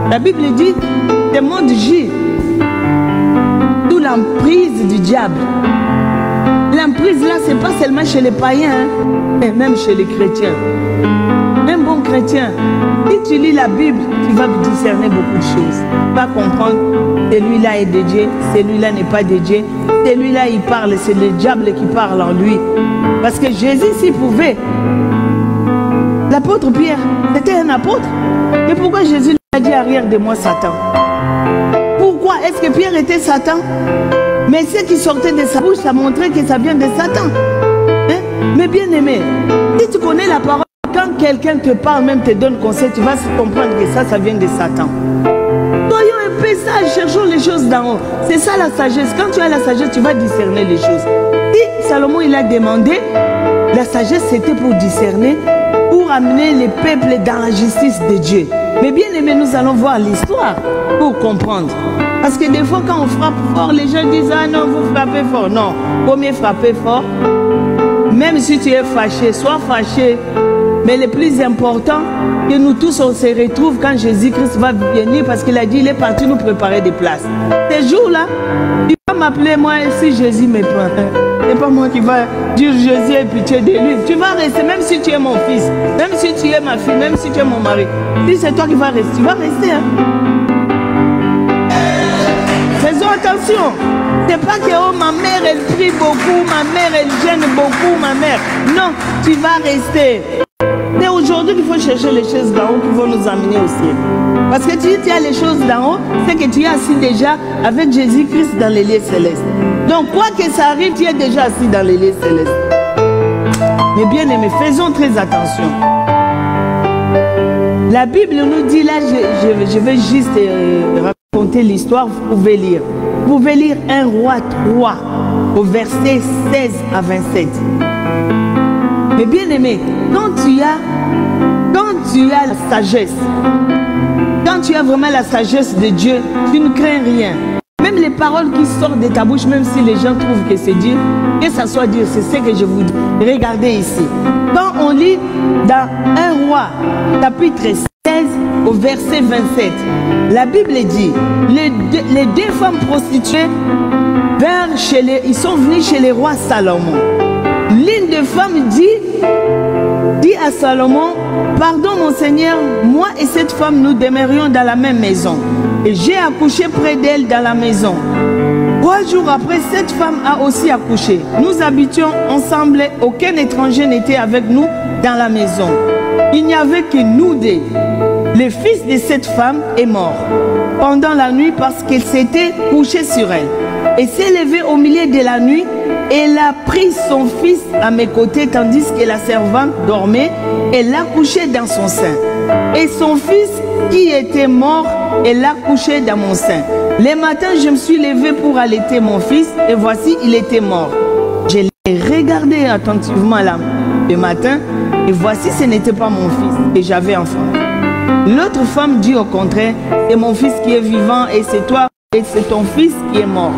La Bible dit, le monde gît sous l'emprise du diable. L'emprise là, c'est pas seulement chez les païens, hein, mais même chez les chrétiens. Même bon chrétien, si tu lis la Bible, tu vas discerner beaucoup de choses. Tu vas comprendre, celui-là est de Dieu, celui-là n'est pas de Dieu. Celui-là, il parle, c'est le diable qui parle en lui. Parce que Jésus, s'il pouvait, l'apôtre Pierre, c'était un apôtre. Mais pourquoi Jésus lui a dit arrière de moi, Satan? Pourquoi? Est-ce que Pierre était Satan? Mais ce qui sortait de sa bouche, ça montrait que ça vient de Satan. Hein? Mais bien aimé, si tu connais la parole, quand quelqu'un te parle, même te donne conseil, tu vas comprendre que ça vient de Satan. Soyons un peu sages, cherchons les choses d'en haut. C'est ça la sagesse. Quand tu as la sagesse, tu vas discerner les choses. Si Salomon, il a demandé, La sagesse, c'était pour discerner, pour amener les peuples dans la justice de Dieu. Mais bien aimé, nous allons voir l'histoire pour comprendre. Parce que des fois, quand on frappe fort, les gens disent « Ah non, vous frappez fort. » Non, faut mieux frapper fort. Même si tu es fâché, sois fâché. Mais le plus important, que nous tous on se retrouve quand Jésus-Christ va venir, parce qu'il a dit, il est parti nous préparer des places. Ces jours-là, il va m'appeler moi, et si Jésus me prend, c'est pas moi qui va dire Jésus ait pitié de lui. Tu vas rester, même si tu es mon fils, même si tu es ma fille, même si tu es mon mari. Si c'est toi qui vas rester, tu vas rester. Hein? Faisons attention. C'est pas que oh, ma mère elle prie beaucoup, ma mère elle gêne beaucoup, ma mère. Non, tu vas rester. C'est aujourd'hui qu'il faut chercher les choses d'en haut qui vont nous amener au ciel. Parce que tu as les choses d'en haut, c'est que tu es assis déjà avec Jésus-Christ dans les lieux célestes. Donc quoi que ça arrive, tu es déjà assis dans les lieux célestes. Mais bien aimés, faisons très attention. La Bible nous dit, là je vais juste raconter l'histoire, vous pouvez lire. Vous pouvez lire 1 Roi 3 au verset 16 à 27. Mais bien aimé, quand tu as la sagesse, quand tu as vraiment la sagesse de Dieu, tu ne crains rien. Même les paroles qui sortent de ta bouche, même si les gens trouvent que c'est Dieu, que ça soit Dieu, c'est ce que je vous dis. Regardez ici. Quand on lit dans 1 Roi, chapitre 16, au verset 27, la Bible dit, les deux femmes prostituées, ils sont venus chez le roi Salomon. L'une des femmes dit à Salomon, pardon mon Seigneur, moi et cette femme nous demeurions dans la même maison. Et j'ai accouché près d'elle dans la maison. 3 jours après, cette femme a aussi accouché. Nous habitions ensemble, aucun étranger n'était avec nous dans la maison. Il n'y avait que nous deux. Le fils de cette femme est mort pendant la nuit parce qu'il s'était couché sur elle. Et s'est levé au milieu de la nuit. Elle a pris son fils à mes côtés tandis que la servante dormait et l'a couché dans son sein. Et son fils qui était mort, elle l'a couché dans mon sein. Le matin, je me suis levée pour allaiter mon fils et voici, il était mort. Je l'ai regardé attentivement là, le matin et voici, ce n'était pas mon fils et j'avais enfant. L'autre femme dit au contraire, c'est mon fils qui est vivant et c'est toi et c'est ton fils qui est mort.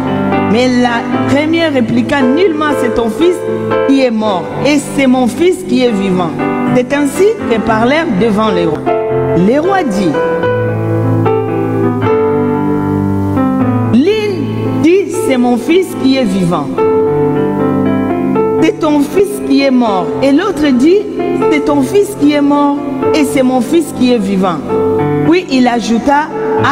Mais la première répliqua, nullement c'est ton fils qui est mort et c'est mon fils qui est vivant. C'est ainsi que parlèrent devant les rois. Les rois dit, l'une dit c'est mon fils qui est vivant. C'est ton fils qui est mort. Et l'autre dit, c'est ton fils qui est mort et c'est mon fils qui est vivant. Puis il ajouta,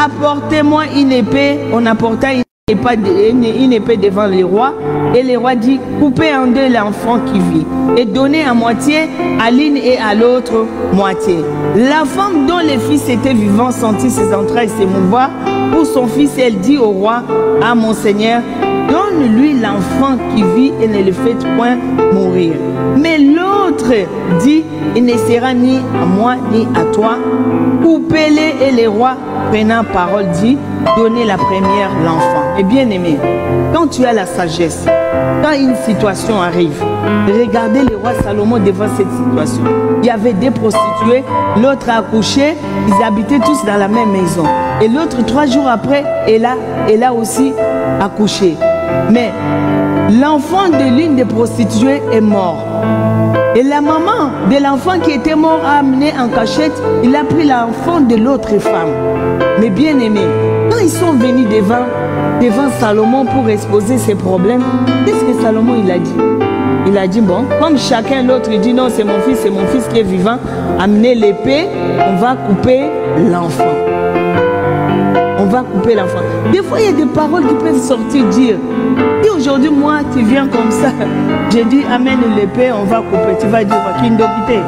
apportez-moi une épée. On apporta une épée devant les rois. Et le roi dit, coupez en deux l'enfant qui vit et donnez à moitié à l'une et à l'autre moitié. La femme dont le fils était vivant sentit ses entrailles s'émouvoir pour son fils. Elle dit au roi, à mon seigneur, donne-lui l'enfant qui vit et ne le faites point mourir. Mais l'autre dit, il ne sera ni à moi ni à toi. Coupez-les. Et les rois prenant parole dit, donnez la première l'enfant. Et bien aimé, quand tu as la sagesse, quand une situation arrive, regardez le roi Salomon devant cette situation. Il y avait des prostituées, l'autre a accouché, ils habitaient tous dans la même maison. Et l'autre, 3 jours après, elle a aussi accouché. Mais l'enfant de l'une des prostituées est mort. Et la maman de l'enfant qui était mort a amené en cachette, il a pris l'enfant de l'autre femme. Mais bien aimé, quand ils sont venus devant Salomon pour exposer ses problèmes, qu'est-ce que Salomon il a dit? Il a dit, bon, comme chacun l'autre dit, non, c'est mon fils qui est vivant, amenez l'épée, on va couper l'enfant. On va couper l'enfant. Des fois, il y a des paroles qui peuvent sortir, dire, si aujourd'hui, moi, tu viens comme ça, j'ai dit, amène l'épée, on va couper. Tu vas dire, Kindokite.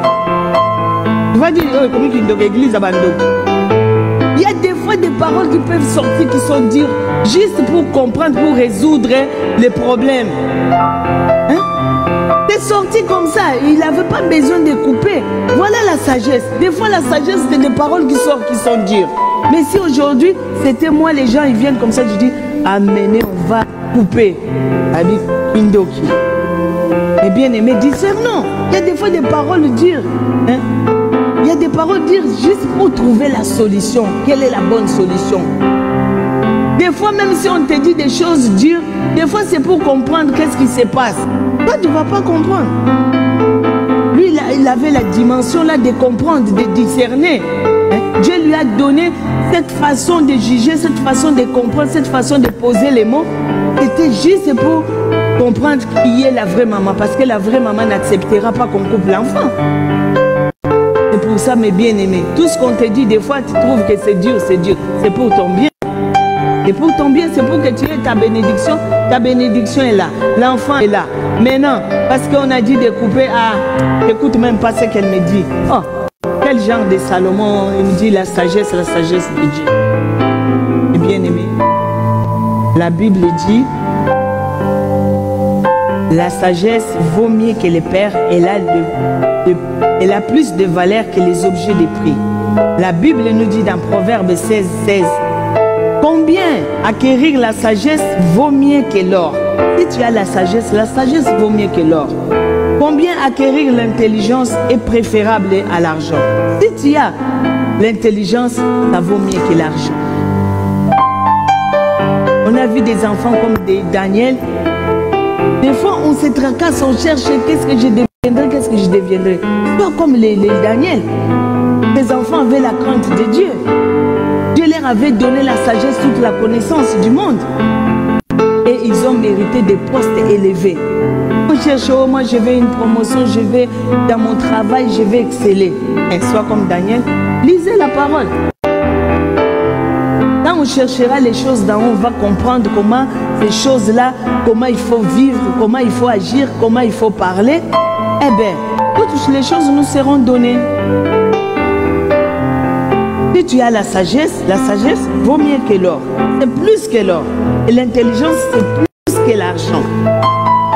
Tu vas dire, oh, comme Kindok, église abandonne. Il y a des fois des paroles qui peuvent sortir, qui sont dire, juste pour comprendre, pour résoudre les problèmes. Hein? C'est sorti comme ça, il n'avait pas besoin de couper. Voilà la sagesse. Des fois, la sagesse, c'est des paroles qui sortent, qui sont dures. Mais si aujourd'hui, c'était moi, les gens, ils viennent comme ça, je dis, amenez, on va couper. Avec Indoki. Mais bien aimé, discernons. Il y a des fois des paroles dures. Hein? Il y a des paroles dures juste pour trouver la solution. Quelle est la bonne solution? Des fois, même si on te dit des choses dures, des fois c'est pour comprendre qu'est-ce qui se passe. Toi, tu ne vas pas comprendre. Lui, il avait la dimension là de comprendre, de discerner. Dieu lui a donné cette façon de juger, cette façon de comprendre, cette façon de poser les mots. C'était juste pour comprendre qui est la vraie maman. Parce que la vraie maman n'acceptera pas qu'on coupe l'enfant. C'est pour ça, mes bien-aimés, tout ce qu'on te dit, des fois, tu trouves que c'est dur, c'est dur. C'est pour ton bien. Et pour ton bien, c'est pour que tu aies ta bénédiction. Ta bénédiction est là. L'enfant est là. Maintenant, parce qu'on a dit de couper, écoute même pas ce qu'elle me dit. Oh, quel genre de Salomon, il me dit la sagesse de Dieu. Et bien aimé, la Bible dit, la sagesse vaut mieux que les pères, elle a plus de valeur que les objets de prix. La Bible nous dit dans Proverbe 16:16, combien acquérir la sagesse vaut mieux que l'or. Si tu as la sagesse vaut mieux que l'or. Combien acquérir l'intelligence est préférable à l'argent. Si tu as l'intelligence, ça vaut mieux que l'argent. On a vu des enfants comme Daniel. Des fois, on se tracasse, on cherche qu'est-ce que je deviendrai, qu'est-ce que je deviendrai. Pas comme les Daniel. Les enfants avaient la crainte de Dieu. Dieu leur avait donné la sagesse, toute la connaissance du monde. Et ils ont mérité des postes élevés. On cherche, oh, moi je veux une promotion, je vais dans mon travail, je vais exceller. Et soit comme Daniel, lisez la parole. Quand on cherchera les choses d'en haut, on va comprendre comment ces choses-là, comment il faut vivre, comment il faut agir, comment il faut parler. Eh bien, toutes les choses nous seront données. Si tu as la sagesse vaut mieux que l'or. C'est plus que l'or. Et l'intelligence, c'est plus que l'argent.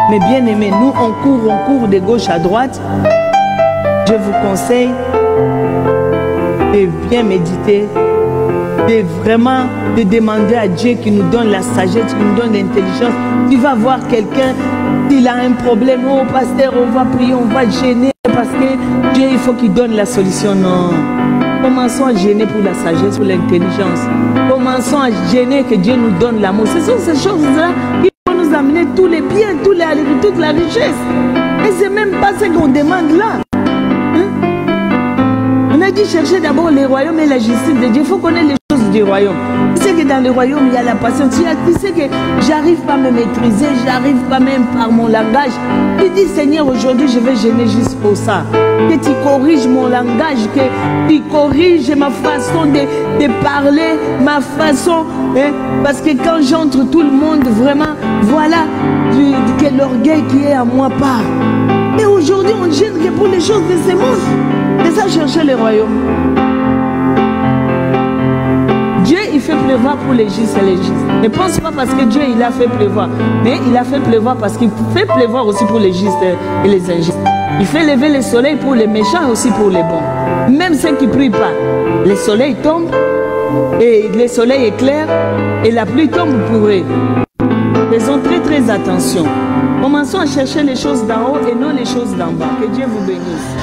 Mais bien aimé, nous, on court de gauche à droite. Je vous conseille de bien méditer, de vraiment de demander à Dieu qui nous donne la sagesse, qui nous donne l'intelligence. Tu vas voir quelqu'un, s'il a un problème, oh pasteur, on va prier, on va gêner parce que Dieu, il faut qu'il donne la solution. Non. Commençons à gêner pour la sagesse, pour l'intelligence. Commençons à gêner que Dieu nous donne l'amour. Ce sont ces choses-là qui vont nous amener tous les biens, toute la richesse. Et c'est même pas ce qu'on demande là. Hein? On a dit chercher d'abord les royaumes et la justice de Dieu. Il faut connaître les choses du royaume. Tu sais que dans le royaume, il y a la patience. Tu sais que j'arrive pas à me maîtriser, j'arrive pas même par mon langage. Tu dis, Seigneur, aujourd'hui, je vais gêner juste pour ça. Que tu corriges mon langage, que tu corriges ma façon de parler, ma façon. Hein, parce que quand j'entre, tout le monde, vraiment, voilà que l'orgueil qui est à moi part. Mais aujourd'hui, on gêne que pour les choses de ce monde. C'est ça, chercher le royaume. Dieu, il fait pleuvoir pour les justes et les justes. Ne pense pas parce que Dieu, il a fait pleuvoir. Mais il a fait pleuvoir parce qu'il fait pleuvoir aussi pour les justes et les injustes. Il fait lever le soleil pour les méchants et aussi pour les bons. Même ceux qui ne prient pas. Le soleil tombe et le soleil éclaire et la pluie tombe pour eux. Faisons très très attention. Commençons à chercher les choses d'en haut et non les choses d'en bas. Que Dieu vous bénisse.